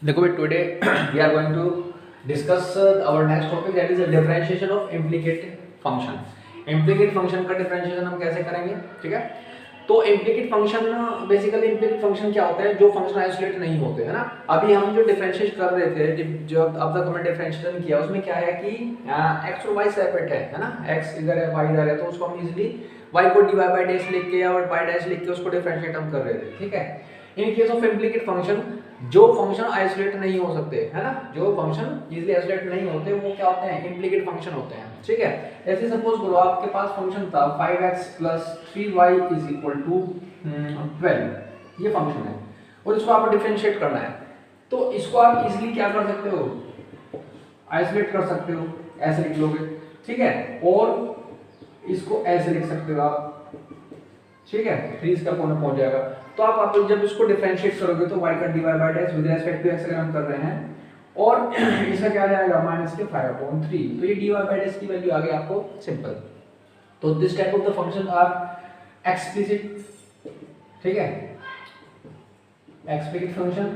देखो भाई today we are going to discuss our next topic that is differentiation of implicit function. Implicit function का differentiation हम कैसे करेंगे, ठीक है। तो implicit function basically implicit function क्या होता है, जो फंक्शन आइसोलेट नहीं होते है ना। अभी हम जो डिफरेंशिएट कर रहे थे, जो अब तक हमने डिफरेंशिएशन किया उसमें क्या है कि एक्स और वाई सेपरेट है ना। एक्स इधर है, वाई इधर है, तो उसको हम इजीली वाई को डी वाई बाई डैश लिख के या वाई डैश लिख के उसको डिफरेंशिएट हम कर रहे थे, ठीक है। In case of implicit function जो फंक्शन आइसोलेट नहीं हो सकते है ना, जो फंक्शन इजीली आइसोलेट नहीं होते वो क्या होते हैं, इम्प्लीकेट फंक्शन होते हैं, ठीक है। ऐसे सपोज करो आपके पास फंक्शन था 5x + 3y = 12, ये फंक्शन है और इसको आपको डिफरेंशिएट करना है। तो इसको आप इजीली क्या कर सकते हो, आइसोलेट कर सकते हो, ऐसे लिख लोगे, ठीक है। और इसको ऐसे लिख सकते हो आप, ठीक है। 3 इसका कोने पहुंच जाएगा। तो आप जब इसको डिफरेंशिएट करोगे तो y का dy by dash with respect to x अगर हम कर रहे हैं और इसका क्या जाएगा -5/3, तो ये dy बाय डैश की वैल्यू आ गई आपको सिंपल। तो this type of the function are explicit, ठीक है, एक्सप्लिसिट फंक्शन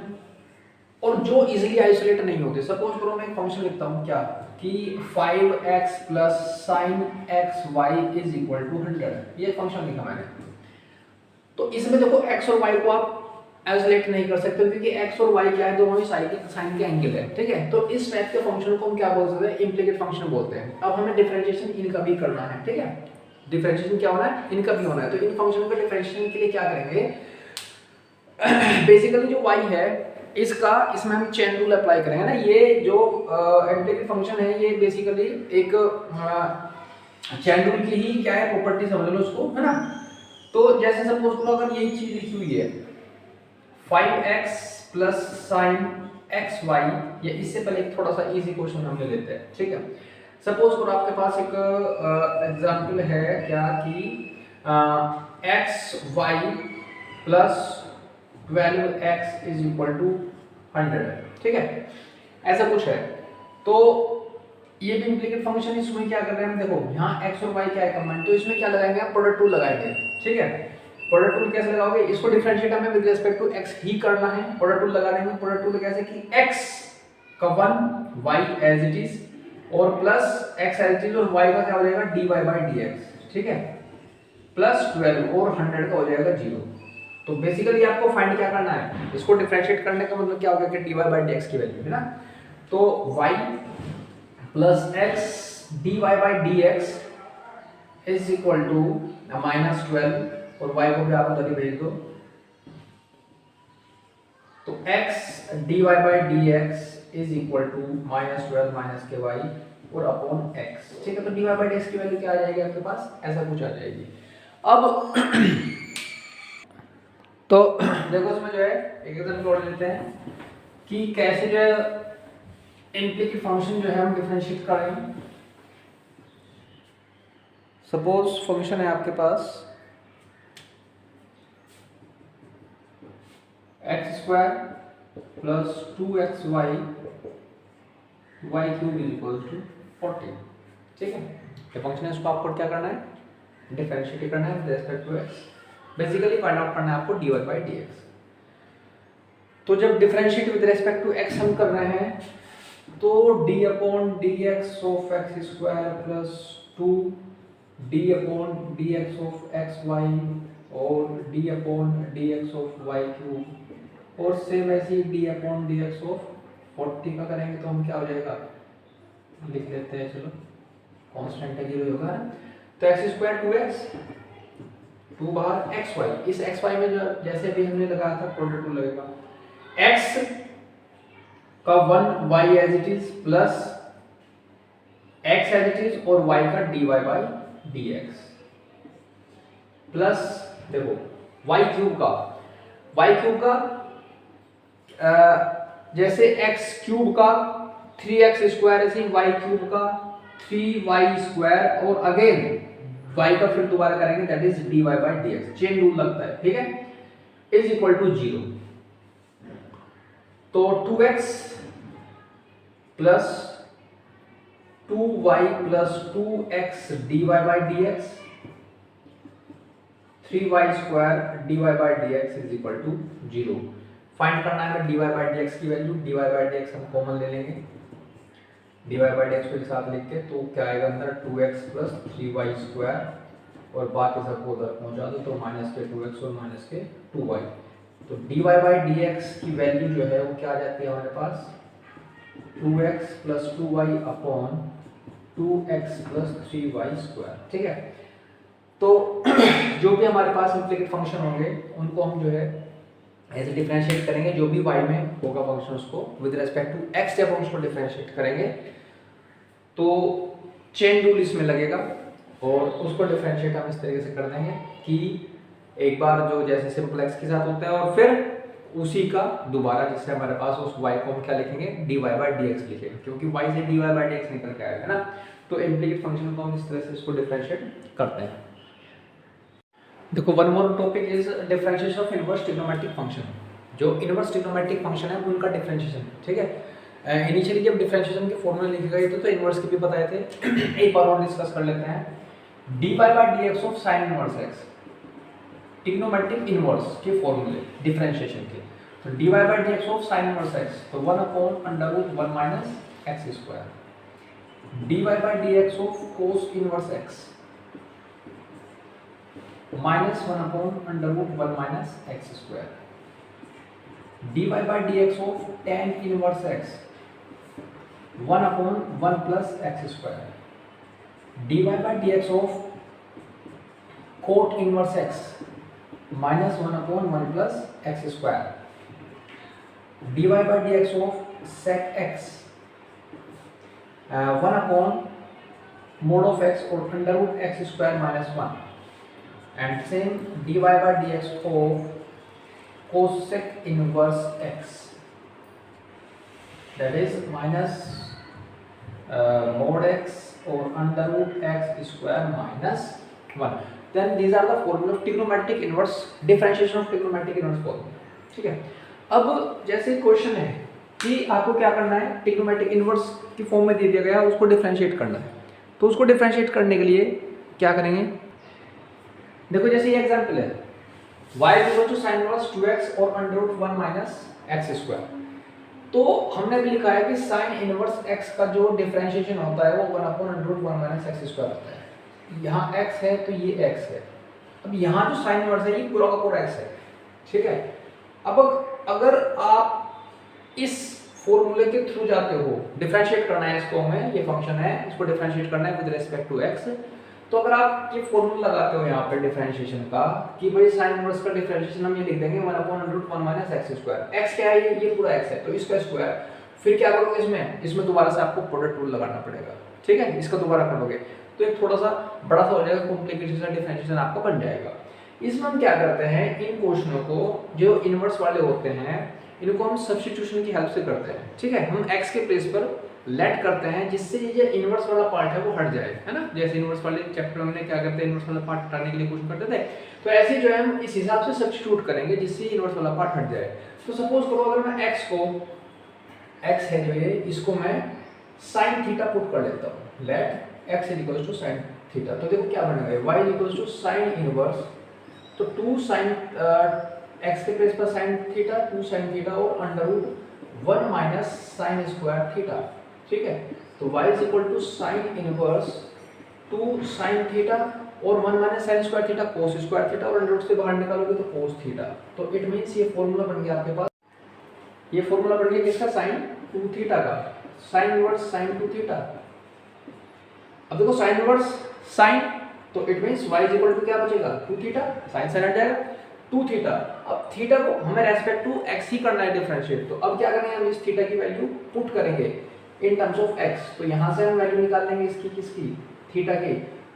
और जो इजीली आइसोलेट नहीं होते। सपोज करो मैं एक फंक्शन लिखता हूं क्या कि 5x + sin xy = 100, ये फंक्शन लिखा मैंने। तो इसमें देखो x और y को आप आइसोलेट नहीं कर सकते क्योंकि x और y क्या है, दोनों ही साइन के एंगल है, ठीक है। तो इस टाइप के फंक्शन को हम क्या बोल सकते हैं, इम्प्लीकेट फंक्शन बोलते हैं। अब हमें डिफरेंशिएशन इनका भी करना है, ठीक है। डिफरेंशिएशन क्या होना है, इनका भी होना है। तो इन फंक्शन का डिफरेंशिएशन के लिए क्या करेंगे, बेसिकली जो y है इसका, इसमें हम चेन रूल अप्लाई करेंगे ना। ये जो इम्प्लीकेट फंक्शन है ये बेसिकली एक चेन रूल की ही क्या है, प्रॉपर्टी समझ लो उसको, है ना। तो जैसे सपोज करो अगर यही चीज लिखी हुई है 5x + sin xy, या इससे पहले एक थोड़ा सा इजी क्वेश्चन हम ले लेते हैं, ठीक है। सपोज करो आपके पास एक एग्जांपल है क्या कि xy + 12x = 100, ठीक है, ऐसा कुछ है। तो ये भी इम्प्लीकेट फंक्शन, इसमें क्या कर रहे हैं हम, देखो यहाँ x और y क्या है कॉमन, तो इसमें क्या लगाएंगे आप, प्रोडक्ट रूल लगाएंगे, ठीक है। प्रोडक्ट रूल कैसे लगाओगे, इसको डिफरेंशिएट हमें विद रिस्पेक्ट टू x ही करना है। प्रोडक्ट रूल लगा देंगे। प्रोडक्ट रूल कैसे कि x का 1 y एज इट इज और plus x as it is और y का क्या हो जाएगा dy बाय dx, ठीक है, प्लस 12 और 100 का हो जाएगा 0। तो बेसिकली आपको फाइंड क्या करना है, इसको डिफरेंशिएट करने का मतलब क्या होगा कि dy बाय dx की वैल्यू है ना। तो y + x dy by dx = -12 और y को भी आप उधर ही भेज दो। तो x dy by dx = -12 - ky और अपॉन x, ठीक है। तो dy बाय dx की वैल्यू क्या आ जाएगी आपके पास, ऐसा कुछ आ जाएगी। अब तो देखो इसमें जो है एक एग्जांपल और लेते हैं कि कैसे जो है इम्प्लीकेट फंक्शन जो है हम डिफरेंशिएट करेंगे। सपोज फंक्शन है आपके पास x² + 2xy y³ = 40, ठीक है। ये फंक्शन है, इसको आपको क्या करना है, डिफरेंशिएट करना है with respect to x। Basically find out करना है आपको dy बाय dx। तो जब differentiate with respect to x हम कर रहे हैं तो d/dx of x² + 2 d/dx of xy और d/dx ऑफ y³ और सेम ऐसे ही d/dx ऑफ 40 का करेंगे तो हम क्या हो जाएगा, लिख लेते हैं, चलो कांस्टेंट है 0 होगा। तो x² 2x 2 बाहर xy, इस xy में जो जैसे भी हमने लगाया था प्रोडक्ट रूल लगेगा, x का 1 y as it is plus x as it is और y का dy बाय dx प्लस देखो y³ का जैसे x³ का 3x² ऐसे ही y³ का 3y² और अगेन y का फिर दोबारा करेंगे that is dy by dx, chain rule लगता है, ठीक है, = 0। तो 2x + 2y + 2x dy by dx 3y² dy by dx = 0। Find करना है हमें dy बाई डी एक्स की वैल्यू। dy बाई डी एक्स हम कॉमन ले लेंगे, dy बाई डी एक्स को एक साथ लिख के तो क्या आएगा अंदर 2x प्लस 3y स्क्वायर और बाकी सबको उधर पहुंचा दो तो माइनस के 2x और माइनस के 2y। तो dy बाई डी एक्स की वैल्यू जो है वो क्या आ जाती है हमारे पास 2x plus 2y upon 2x plus 3y square. ठीक है, तो जो भी हमारे पास इम्प्लिकेट फंक्शन होंगे उनको हम जो है ऐसे डिफरेंशिएट करेंगे, जो भी y में होगा फंक्शन उसको विद रिस्पेक्ट टू x जब हम उसको डिफरेंशिएट करेंगे तो चेन रूल इसमें लगेगा और उसको डिफरेंशिएट हम इस तरीके से कर देंगे कि एक बार जो जैसे सिंपल x के साथ होता है और फिर उसी का दोबारा, जिससे हमारे पास उस y को हम क्या लिखेंगे dy बाई डी एक्स लिखेंगे, क्योंकि y से dy बाई डी एक्स निकल के आएगा ना। तो इम्प्लिकेट फंक्शन को हम इस तरह से इसको डिफरेंशिएट करते हैं। देखो one more topic is differentiation of inverse trigonometric function. जो इनवर्स ट्रिग्नोमेट्रिक फंक्शन है उनका डिफरेंशिएशन। ठीक है, इनिशियली जब डिफरेंशिएशन के फॉर्मूला लिखे गए थे तो इनवर्स के भी बताए थे, एक बार और डिस्कस कर लेते हैं। D pi by d x of sine inverse x, trigonometric inverse के फॉर्मूले डिफरेंशिएशन के। तो d y by d x of sine inverse x तो 1 upon under root 1 minus x square. D y by d x of cos inverse x minus 1 upon under root 1 minus x square. D y by d x of tan inverse x 1 upon 1 plus x square. D y by d x of cot inverse x minus 1 upon 1 plus x square. D y by d x of sec x 1 upon mod of x और under root x square minus 1। and same dy by dx of cosec inverse x, that is minus mod x or under root x square minus 1. Then these are the formula of trigonometric inverse, differentiation of trigonometric inverse formula. ठीक है, अब जैसे question है कि आपको क्या करना है, ट्रिग्नोमेट्रिक इनवर्स की फॉर्म में दे दिया गया, उसको डिफरेंशिएट करना है। तो उसको डिफरेंशिएट करने के लिए क्या करेंगे, देखो जैसे ये एग्जांपल है y equal to sin inverse 2x और under root 1 minus x square. तो हमने भी लिखा है कि sin इनवर्स x का जो डिफरेंशिएशन होता है वो 1 upon under root 1 minus x square होता है। यहाँ x है तो ये x है। अब यहाँ जो sin इनवर्स है ये पूरा का पूरा x है। ठीक है, अब अगर आप इस फॉर्मूले के थ्रू जाते हो, डिफरेंशिएट करना है इसको, हमें ये फंक्शन है इसको डिफरेंशिएट करना है विद रिस्पेक्ट टू x। तो अगर आप ये फॉर्मूला लगाते हो यहाँ पे डिफरेंशिएशन का कि भाई साइन इनवर्स का डिफरेंशिएशन हम ये लिख देंगे 1 upon under root 1 minus x square. x क्या है, ये पूरा x है तो इसका स्क्वायर। फिर क्या करोगे, इसमें दोबारा से आपको प्रोडक्ट रूल लगाना पड़ेगा। ठीक है, इसका दोबारा करोगे तो एक थोड़ा सा बड़ा सा हो जाएगा, कॉम्प्लिकेटेड डिफरेंशिएशन आपका बन जाएगा। इसमें हम क्या करते हैं, इन क्वेश्चनों को जो इनवर्स वाले होते हैं इनको हम सब्स्टिट्यूशन की हेल्प से करते हैं। ठीक है, हम x के प्लेस पर लेट करते हैं जिससे ये इनवर्स वाला पार्ट है वो हट जाए, है ना। जैसे इनवर्स वाले चैप्टर में क्या करते हैं, इनवर्स वाला पार्ट हटाने के लिए कोशिश करते थे, तो ऐसे जो है हम इस हिसाब से सब्स्टिट्यूट करेंगे जिससे इनवर्स वाला पार्ट हट जाए। तो सपोज करो अगर मैं x को, x है जो ये, इसको मैं sin थीटा पुट कर लेता हूँ, let x equals to sin theta. तो देखो क्या बनेगा, y equals to sin inverse, तो 2 sin x के प्लेस पर sin थीटा, 2 sin थीटा और under root 1 minus sin square theta. ठीक है, तो y is equal to sine inverse 2 sin theta और 1 minus sin square theta cos square theta और under root से बाहर निकालोगे तो cos थीटा। तो इट मींस ये फॉर्मूला बन गया आपके पास, ये फॉर्मूला बन गया किसका, sin 2 थीटा का, sin इनवर्स sin 2 थीटा। अब देखो sin इनवर्स sin, तो it means y is equal to क्या बचेगा, 2 थीटा, sin sin हट जाएगा 2 थीटा। अब थीटा को हमें रेस्पेक्ट टू x ही करना है डिफरेंशिएट, तो अब क्या करेंगे, हम इस थीटा की वैल्यू पुट करेंगे इन टर्म्स ऑफ x। तो यहाँ से हम वैल्यू निकाल लेंगे इसकी, किसकी, थीटा की।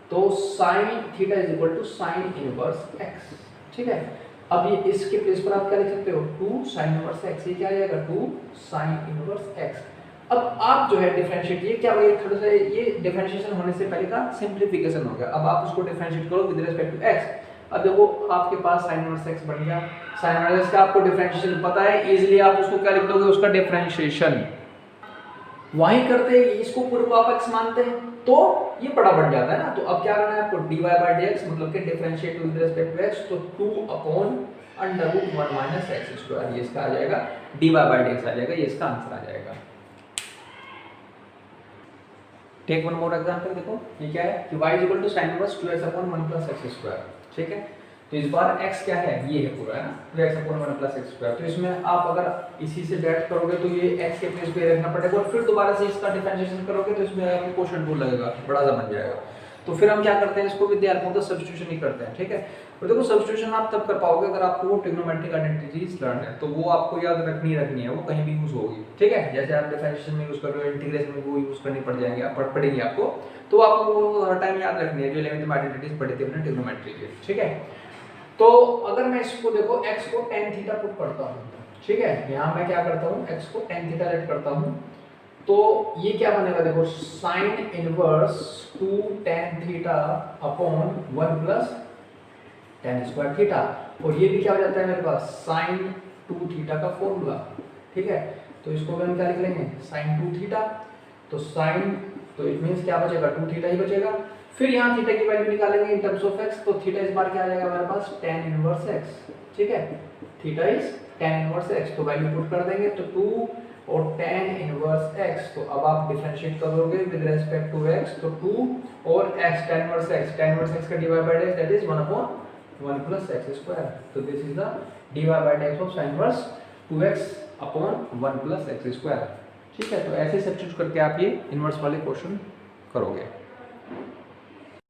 तो sin theta is equal to sin inverse x। ठीक है, अब ये इसके प्लेस पर आप क्या लिख सकते हो, 2 sin इनवर्स x, ये क्या आ जाएगा 2 sin इनवर्स x। अब आप जो है डिफरेंशिएट, ये क्या होगा, थोड़ा सा ये डिफरेंशिएशन होने से पहले का सिंप्लीफिकेशन हो गया। अब आप उसको डिफरेंशिएट करो विद रिस्पेक्ट टू x। अब देखो आपके पास sin इनवर्स x बन गया, sin इनवर्स x का आपको डिफरेंशिएशन पता है, इजीली आप उसको क्या लिख दोगे, उसका डिफरेंशिएशन वहीं करते हैं, इसको पूरे को आप x मानते हैं तो ये बड़ा बन जाता है ना। तो अब क्या करना है आपको, dy बाई dx मतलब कि differentiate with respect to x, तो 2 upon under root 1 minus x square, ये इसका आ जाएगा dy बाई dx आ जाएगा, ये इसका आंसर आ जाएगा। टेक वन मोर एग्जांपल, देखो ये क्या है कि y is equal to sin inverse 2x upon 1 plus x square, ठीक है। तो इस बार x क्या है, ये है पूरा, है ना, 2x upon 1 plus x square. तो इसमें आप अगर इसी से डायरेक्ट करोगे तो ये x के प्लेस पे रखना पड़ेगा और फिर दोबारा से इसका डिफरेंशिएशन करोगे तो इसमें आपको क्वोशंट रूल लगेगा, बड़ा सा बन जाएगा। तो फिर हम क्या करते हैं, इसको विद्यार्थियों का सब्स्टिट्यूशन ही करते हैं, ठीक है। और देखो सब्स्टिट्यूशन आप तब कर पाओगे अगर आपको वो ट्रिग्नोमेट्रिक आइडेंटिटीज लर्न है, तो वो आपको याद रखनी है, वो कहीं भी यूज होगी, ठीक है। जैसे आप डिफरेंशिएशन में यूज कर रहे हो, इंटीग्रेशन में वो यूज करनी पड़ जाएंगे, पड़ेगी आपको, तो आपको वो हर टाइम याद रखनी है जो 11th में आइडेंटिटीज पढ़ी थी अपने ट्रिग्नोमेट्री के, ठीक है। तो अगर मैं इसको देखो x को tan थीटा पुट करता हूँ, ठीक है, यहाँ मैं क्या करता हूँ, x को tan थीटा लेट करता हूँ, तो ये क्या बनेगा, देखो sin inverse 2 tan theta upon 1 plus tan square theta, और ये भी क्या हो जाता है मेरे पास sin 2 थीटा का फॉर्मूला, ठीक है। तो इसको भी हम क्या लिख लेंगे, sin 2 थीटा, तो sin, तो इट मींस क्या बचेगा, 2 थीटा ही बचेगा। फिर यहाँ थीटा की वैल्यू निकालेंगे इन टर्म्स ऑफ x, तो थीटा इस बार क्या आ जाएगा हमारे पास, tan इनवर्स x, ठीक है, theta is tan inverse x, तो वैल्यू पुट कर देंगे, तो 2 और tan इनवर्स x, तो अब आप डिफरेंशिएट करोगे विद रिस्पेक्ट टू x, तो 2 और x tan इनवर्स x का divide by x, that is 1 upon 1 plus x square. तो this is the divide by x of sin inverse 2x upon 1 plus x square, ठीक है। तो ऐसे substitute करके आप ये इनवर्स वाले क्वेश्चन करोगे।